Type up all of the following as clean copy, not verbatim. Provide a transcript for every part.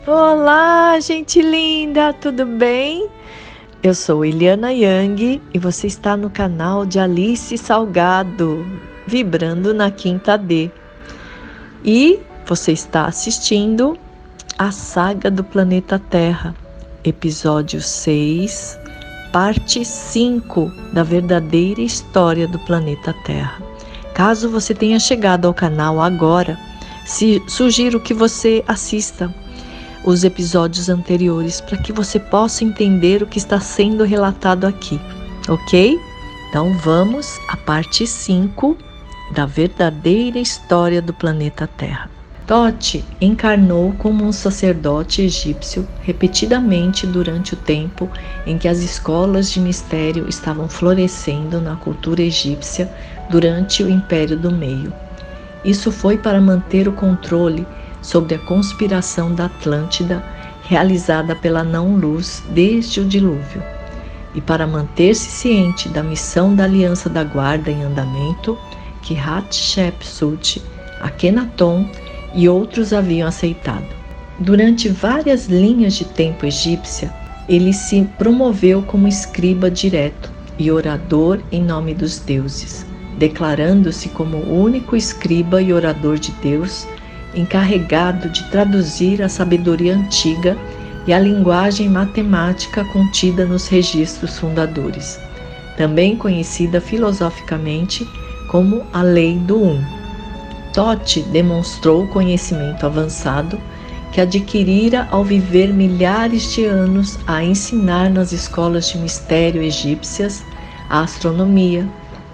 Olá, gente linda, tudo bem? Eu sou Eliana Yang e você está no canal de Alice Salgado, vibrando na quinta D. E você está assistindo a Saga do Planeta Terra, episódio 6, parte 5 da verdadeira história do planeta Terra. Caso você tenha chegado ao canal agora, sugiro que você assista os episódios anteriores para que você possa entender o que está sendo relatado aqui, ok? Então vamos à parte 5 da verdadeira história do planeta Terra. Tote encarnou como um sacerdote egípcio repetidamente durante o tempo em que as escolas de mistério estavam florescendo na cultura egípcia durante o Império do Meio. Isso foi para manter o controle sobre a conspiração da Atlântida realizada pela não-luz desde o dilúvio, e para manter-se ciente da missão da Aliança da Guarda em andamento que Hatshepsut, Akenaton e outros haviam aceitado. Durante várias linhas de tempo egípcia, ele se promoveu como escriba direto e orador em nome dos deuses, declarando-se como o único escriba e orador de Deus encarregado de traduzir a sabedoria antiga e a linguagem matemática contida nos registros fundadores, também conhecida filosoficamente como a Lei do Um. Tote demonstrou conhecimento avançado que adquirira ao viver milhares de anos a ensinar nas escolas de mistério egípcias a astronomia,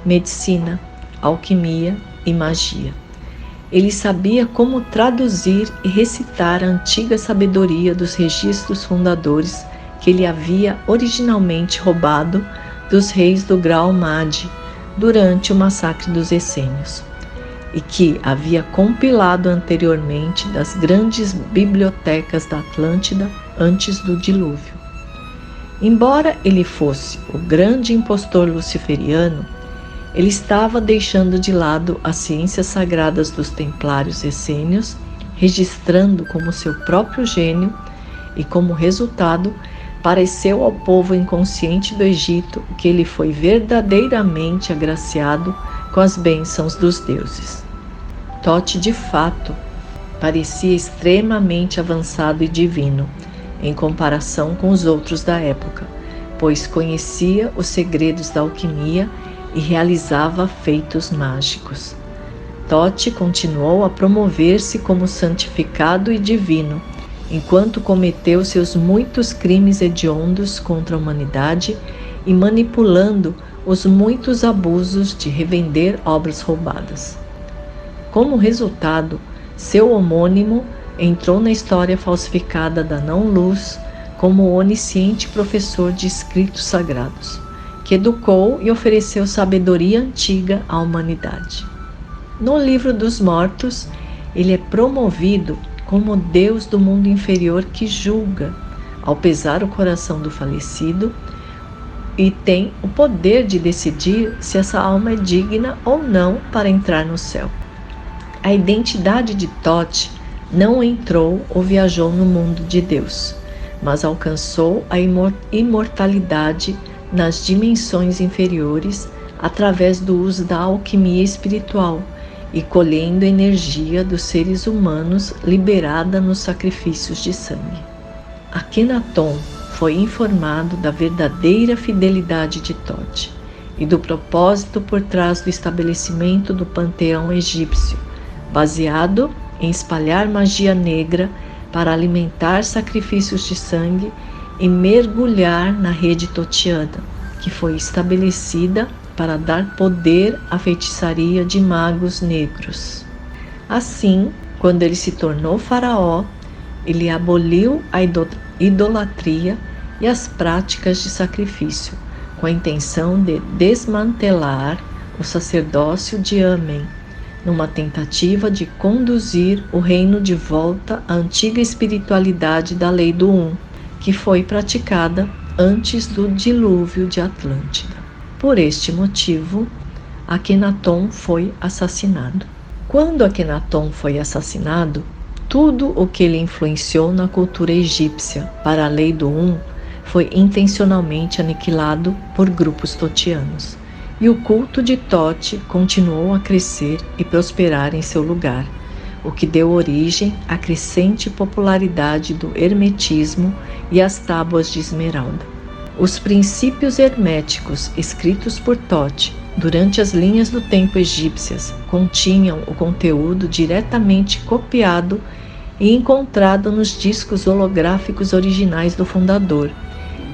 medicina, alquimia e magia. Ele sabia como traduzir e recitar a antiga sabedoria dos registros fundadores que ele havia originalmente roubado dos reis do Grau-Madi durante o massacre dos essênios, e que havia compilado anteriormente das grandes bibliotecas da Atlântida antes do dilúvio. Embora ele fosse o grande impostor luciferiano, ele estava deixando de lado as ciências sagradas dos templários essênios, registrando como seu próprio gênio e, como resultado, pareceu ao povo inconsciente do Egito que ele foi verdadeiramente agraciado com as bênçãos dos deuses. Tote, de fato, parecia extremamente avançado e divino, em comparação com os outros da época, pois conhecia os segredos da alquimia e realizava feitos mágicos. Tote continuou a promover-se como santificado e divino, enquanto cometeu seus muitos crimes hediondos contra a humanidade e manipulando os muitos abusos de revender obras roubadas. Como resultado, seu homônimo entrou na história falsificada da não-luz como o onisciente professor de escritos sagrados, que educou e ofereceu sabedoria antiga à humanidade. No livro dos mortos, ele é promovido como Deus do mundo inferior que julga, ao pesar o coração do falecido, e tem o poder de decidir se essa alma é digna ou não para entrar no céu. A identidade de Tote não entrou ou viajou no mundo de Deus, mas alcançou a imortalidade nas dimensões inferiores através do uso da alquimia espiritual e colhendo energia dos seres humanos liberada nos sacrifícios de sangue. Akenaton foi informado da verdadeira fidelidade de Tote e do propósito por trás do estabelecimento do panteão egípcio, baseado em espalhar magia negra para alimentar sacrifícios de sangue e mergulhar na rede totiana, que foi estabelecida para dar poder à feitiçaria de magos negros. Assim, quando ele se tornou faraó, ele aboliu a idolatria e as práticas de sacrifício, com a intenção de desmantelar o sacerdócio de Amen, numa tentativa de conduzir o reino de volta à antiga espiritualidade da Lei do Um, que foi praticada antes do dilúvio de Atlântida. Por este motivo, Akenaton foi assassinado. Quando Akenaton foi assassinado, Tudo o que ele influenciou na cultura egípcia para a lei do foi intencionalmente aniquilado por grupos totianos, e o culto de Tote continuou a crescer e prosperar em seu lugar, o que deu origem à crescente popularidade do hermetismo e às tábuas de esmeralda. Os princípios herméticos escritos por Tote durante as linhas do tempo egípcias continham o conteúdo diretamente copiado e encontrado nos discos holográficos originais do fundador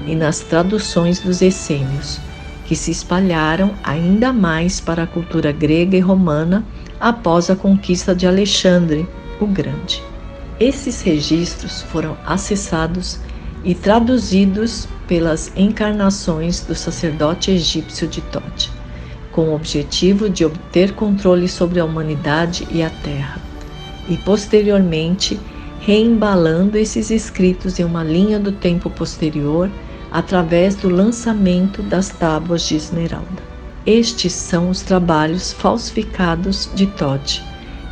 e nas traduções dos essênios, que se espalharam ainda mais para a cultura grega e romana após a conquista de Alexandre o Grande. Esses registros foram acessados e traduzidos pelas encarnações do sacerdote egípcio de Tote, com o objetivo de obter controle sobre a humanidade e a Terra, e posteriormente reembalando esses escritos em uma linha do tempo posterior através do lançamento das tábuas de esmeralda. Estes são os trabalhos falsificados de Tote,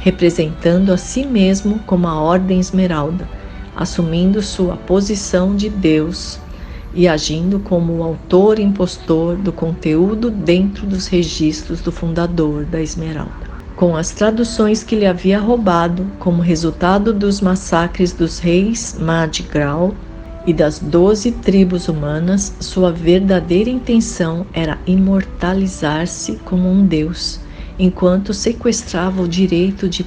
representando a si mesmo como a Ordem Esmeralda, assumindo sua posição de Deus e agindo como o autor impostor do conteúdo dentro dos registros do fundador da Esmeralda. Com as traduções que lhe havia roubado como resultado dos massacres dos reis Mad Grau e das 12 tribos humanas, sua verdadeira intenção era imortalizar-se como um deus, enquanto sequestrava o direito de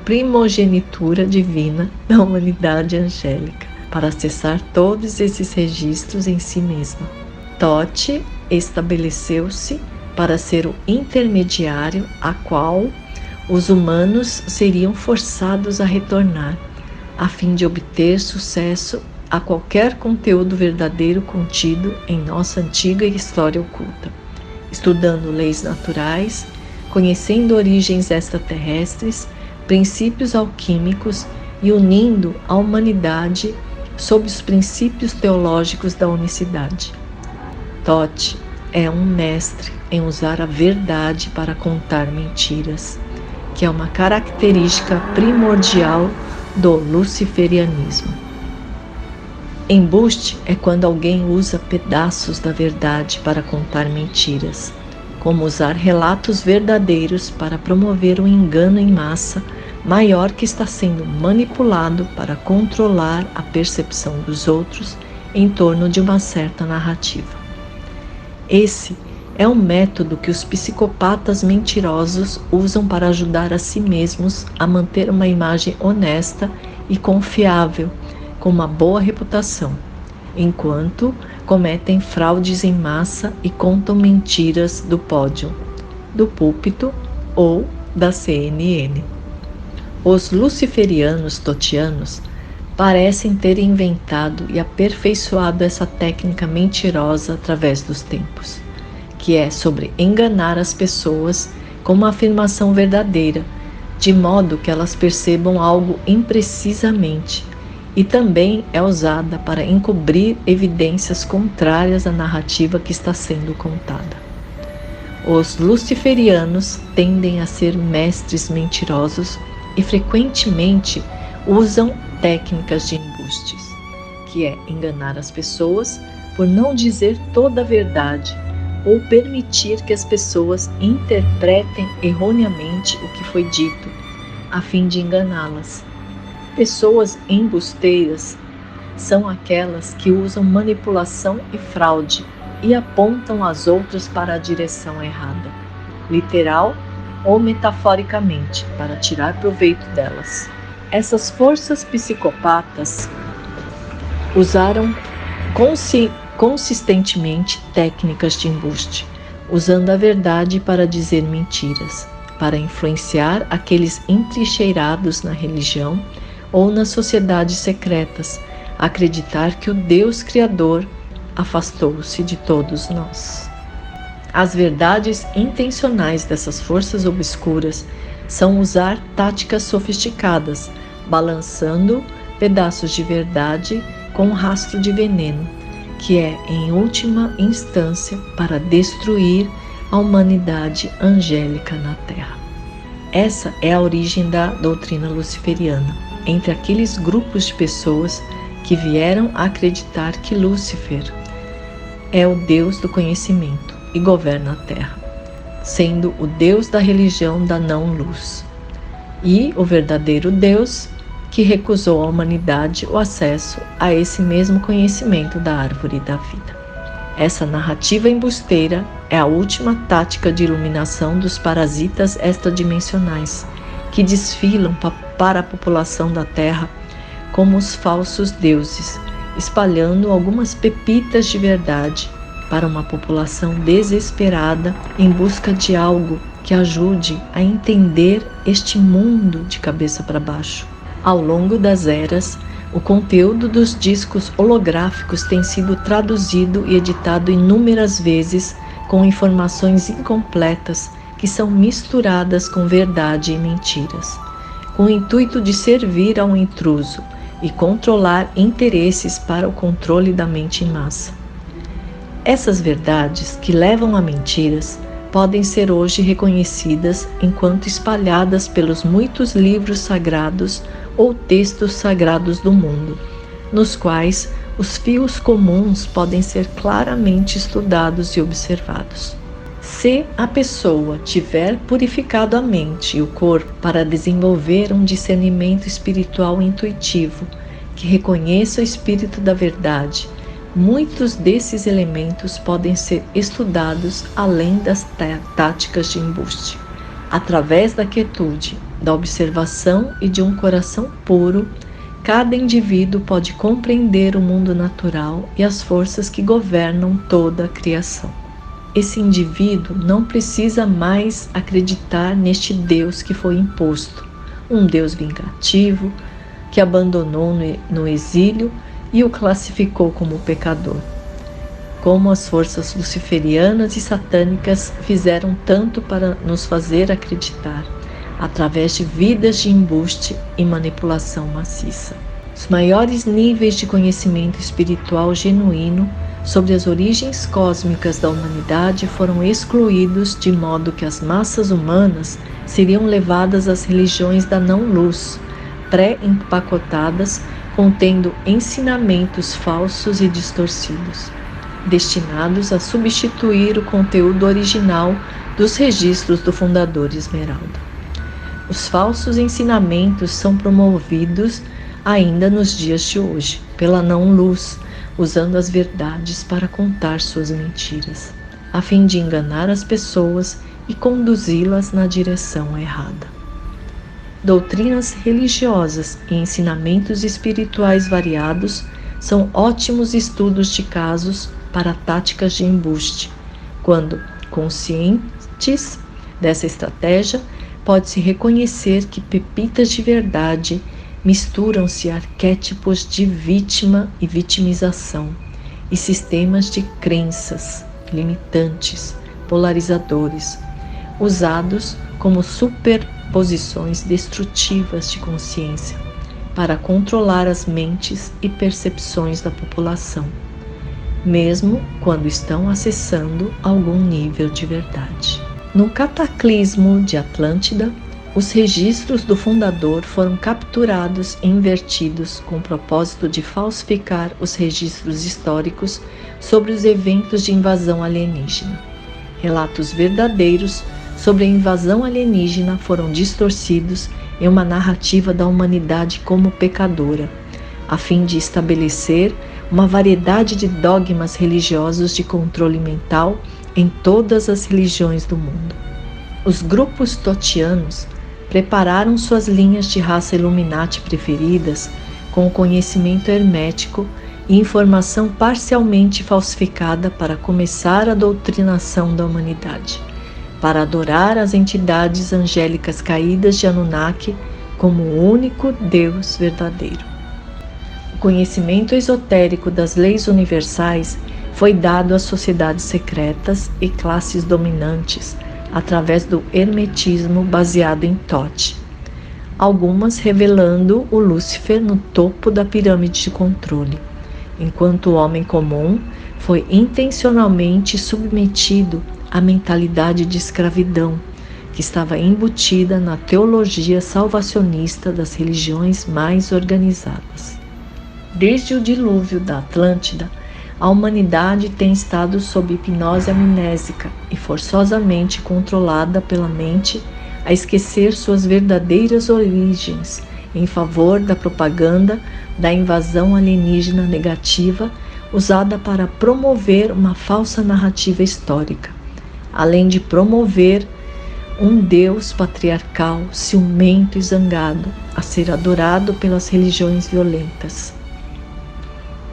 primogenitura divina da humanidade angélica, para acessar todos esses registros em si mesma. Tote estabeleceu-se para ser o intermediário a qual os humanos seriam forçados a retornar, a fim de obter sucesso a qualquer conteúdo verdadeiro contido em nossa antiga história oculta, estudando leis naturais, conhecendo origens extraterrestres, princípios alquímicos e unindo a humanidade sob os princípios teológicos da unicidade. Tote é um mestre em usar a verdade para contar mentiras, que é uma característica primordial do luciferianismo. Embuste é quando alguém usa pedaços da verdade para contar mentiras, como usar relatos verdadeiros para promover um engano em massa maior que está sendo manipulado para controlar a percepção dos outros em torno de uma certa narrativa. Esse é um método que os psicopatas mentirosos usam para ajudar a si mesmos a manter uma imagem honesta e confiável, com uma boa reputação, enquanto cometem fraudes em massa e contam mentiras do pódio, do púlpito ou da CNN. Os luciferianos totianos parecem ter inventado e aperfeiçoado essa técnica mentirosa através dos tempos, que é sobre enganar as pessoas com uma afirmação verdadeira, de modo que elas percebam algo imprecisamente, e também é usada para encobrir evidências contrárias à narrativa que está sendo contada. Os luciferianos tendem a ser mestres mentirosos e frequentemente usam técnicas de embustes, que é enganar as pessoas por não dizer toda a verdade ou permitir que as pessoas interpretem erroneamente o que foi dito, a fim de enganá-las. Pessoas embusteiras são aquelas que usam manipulação e fraude e apontam as outras para a direção errada, literal ou metaforicamente, para tirar proveito delas. Essas forças psicopatas usaram consistentemente técnicas de embuste, usando a verdade para dizer mentiras, para influenciar aqueles entrincheirados na religião ou nas sociedades secretas, a acreditar que o Deus Criador afastou-se de todos nós. As verdades intencionais dessas forças obscuras são usar táticas sofisticadas, balançando pedaços de verdade com um rastro de veneno, que é, em última instância, para destruir a humanidade angélica na Terra. Essa é a origem da doutrina luciferiana, entre aqueles grupos de pessoas que vieram a acreditar que Lúcifer é o Deus do conhecimento e governa a Terra, sendo o Deus da religião da não-luz, e o verdadeiro Deus que recusou à humanidade o acesso a esse mesmo conhecimento da árvore da vida. Essa narrativa embusteira é a última tática de iluminação dos parasitas extradimensionais, que desfilam para a população da Terra como os falsos deuses, espalhando algumas pepitas de verdade para uma população desesperada em busca de algo que ajude a entender este mundo de cabeça para baixo. Ao longo das eras, o conteúdo dos discos holográficos tem sido traduzido e editado inúmeras vezes com informações incompletas que são misturadas com verdade e mentiras, com o intuito de servir a um intruso e controlar interesses para o controle da mente em massa. Essas verdades, que levam a mentiras, podem ser hoje reconhecidas enquanto espalhadas pelos muitos livros sagrados ou textos sagrados do mundo, nos quais os fios comuns podem ser claramente estudados e observados. Se a pessoa tiver purificado a mente e o corpo para desenvolver um discernimento espiritual intuitivo que reconheça o espírito da verdade, muitos desses elementos podem ser estudados além das táticas de embuste. Através da quietude, da observação e de um coração puro, cada indivíduo pode compreender o mundo natural e as forças que governam toda a criação. Esse indivíduo não precisa mais acreditar neste Deus que foi imposto, um Deus vingativo que abandonou no exílio e o classificou como pecador, como as forças luciferianas e satânicas fizeram tanto para nos fazer acreditar, através de vidas de embuste e manipulação maciça. Os maiores níveis de conhecimento espiritual genuíno sobre as origens cósmicas da humanidade foram excluídos, de modo que as massas humanas seriam levadas às religiões da não-luz, pré-empacotadas, contendo ensinamentos falsos e distorcidos, destinados a substituir o conteúdo original dos registros do fundador Esmeralda. Os falsos ensinamentos são promovidos ainda nos dias de hoje pela não-luz, usando as verdades para contar suas mentiras, a fim de enganar as pessoas e conduzi-las na direção errada. Doutrinas religiosas e ensinamentos espirituais variados são ótimos estudos de casos para táticas de embuste. Quando conscientes dessa estratégia, pode-se reconhecer que pepitas de verdade misturam-se arquétipos de vítima e vitimização e sistemas de crenças limitantes, polarizadores, usados como superposições destrutivas de consciência para controlar as mentes e percepções da população, mesmo quando estão acessando algum nível de verdade. No cataclismo de Atlântida, os registros do fundador foram capturados e invertidos com o propósito de falsificar os registros históricos sobre os eventos de invasão alienígena. Relatos verdadeiros sobre a invasão alienígena foram distorcidos em uma narrativa da humanidade como pecadora, a fim de estabelecer uma variedade de dogmas religiosos de controle mental em todas as religiões do mundo. Os grupos totianos prepararam suas linhas de raça Illuminati preferidas com o conhecimento hermético e informação parcialmente falsificada para começar a doutrinação da humanidade, para adorar as entidades angélicas caídas de Anunnaki como o único Deus verdadeiro. O conhecimento esotérico das leis universais foi dado às sociedades secretas e classes dominantes através do hermetismo baseado em Thoth, algumas revelando o Lúcifer no topo da pirâmide de controle, enquanto o homem comum foi intencionalmente submetido à mentalidade de escravidão, que estava embutida na teologia salvacionista das religiões mais organizadas. Desde o dilúvio da Atlântida, a humanidade tem estado sob hipnose amnésica e forçosamente controlada pela mente a esquecer suas verdadeiras origens em favor da propaganda da invasão alienígena negativa usada para promover uma falsa narrativa histórica, além de promover um Deus patriarcal, ciumento e zangado, a ser adorado pelas religiões violentas.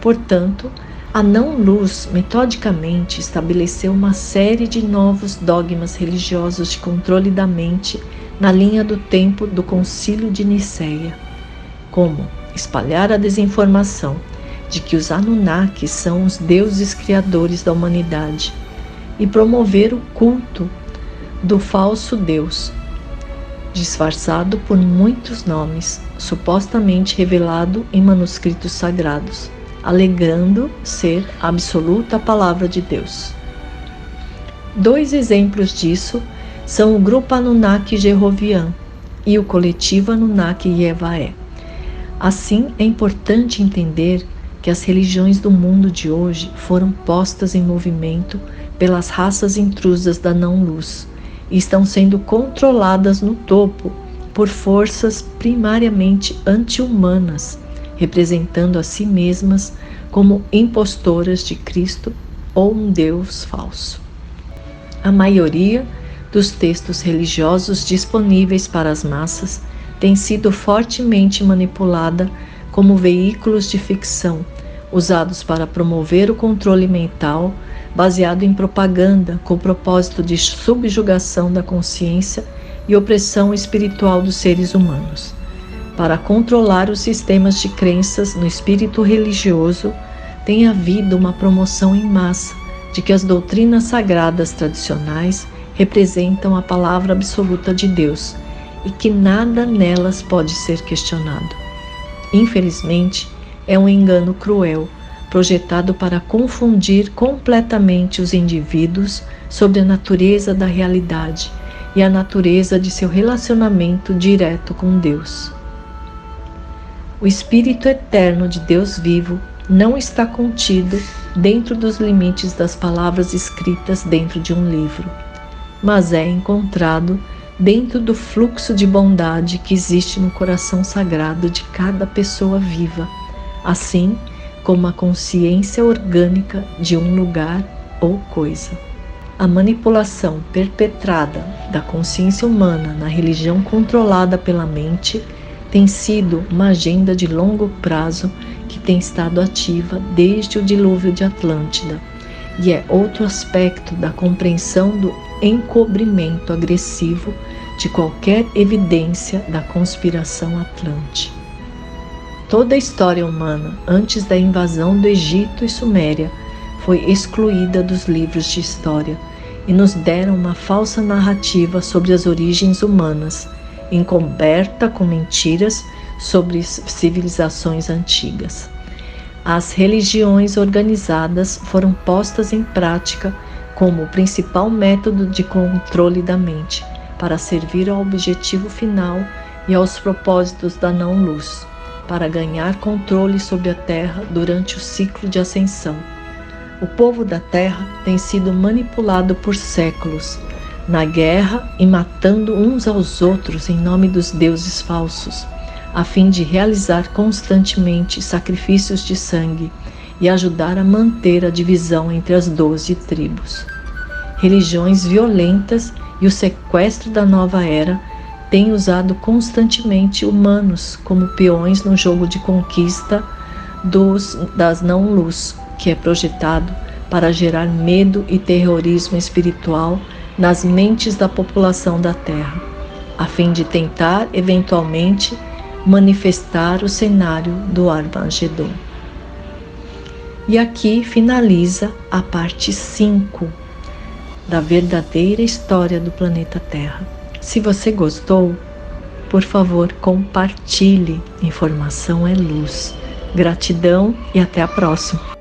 Portanto, a não-luz metodicamente estabeleceu uma série de novos dogmas religiosos de controle da mente na linha do tempo do Concílio de Nicéia, como espalhar a desinformação de que os Anunnakis são os deuses criadores da humanidade e promover o culto do falso Deus, disfarçado por muitos nomes, supostamente revelado em manuscritos sagrados, alegando ser a absoluta palavra de Deus. 2 exemplos disso são o grupo Anunnaki Jehovian e o coletivo Anunnaki Yevaé. Assim, é importante entender que as religiões do mundo de hoje foram postas em movimento pelas raças intrusas da não-luz e estão sendo controladas no topo por forças primariamente anti-humanas, representando a si mesmas como impostoras de Cristo ou um Deus falso. A maioria dos textos religiosos disponíveis para as massas tem sido fortemente manipulada como veículos de ficção, usados para promover o controle mental, baseado em propaganda com o propósito de subjugação da consciência e opressão espiritual dos seres humanos. Para controlar os sistemas de crenças no espírito religioso, tem havido uma promoção em massa de que as doutrinas sagradas tradicionais representam a palavra absoluta de Deus e que nada nelas pode ser questionado. Infelizmente, é um engano cruel, projetado para confundir completamente os indivíduos sobre a natureza da realidade e a natureza de seu relacionamento direto com Deus. O Espírito eterno de Deus vivo não está contido dentro dos limites das palavras escritas dentro de um livro, mas é encontrado dentro do fluxo de bondade que existe no coração sagrado de cada pessoa viva, assim como a consciência orgânica de um lugar ou coisa. A manipulação perpetrada da consciência humana na religião controlada pela mente tem sido uma agenda de longo prazo que tem estado ativa desde o dilúvio de Atlântida, e é outro aspecto da compreensão do encobrimento agressivo de qualquer evidência da conspiração atlante. Toda a história humana, antes da invasão do Egito e Suméria, foi excluída dos livros de história e nos deram uma falsa narrativa sobre as origens humanas, encoberta com mentiras sobre civilizações antigas. As religiões organizadas foram postas em prática como o principal método de controle da mente, para servir ao objetivo final e aos propósitos da não-luz, para ganhar controle sobre a Terra durante o ciclo de ascensão. O povo da Terra tem sido manipulado por séculos, na guerra e matando uns aos outros em nome dos deuses falsos, a fim de realizar constantemente sacrifícios de sangue e ajudar a manter a divisão entre as 12 tribos. Religiões violentas e o sequestro da nova era têm usado constantemente humanos como peões no jogo de conquista das não-luz, que é projetado para gerar medo e terrorismo espiritual nas mentes da população da Terra, a fim de tentar, eventualmente, manifestar o cenário do Armagedon. E aqui finaliza a parte 5 da verdadeira história do planeta Terra. Se você gostou, por favor, compartilhe. Informação é luz. Gratidão e até a próxima.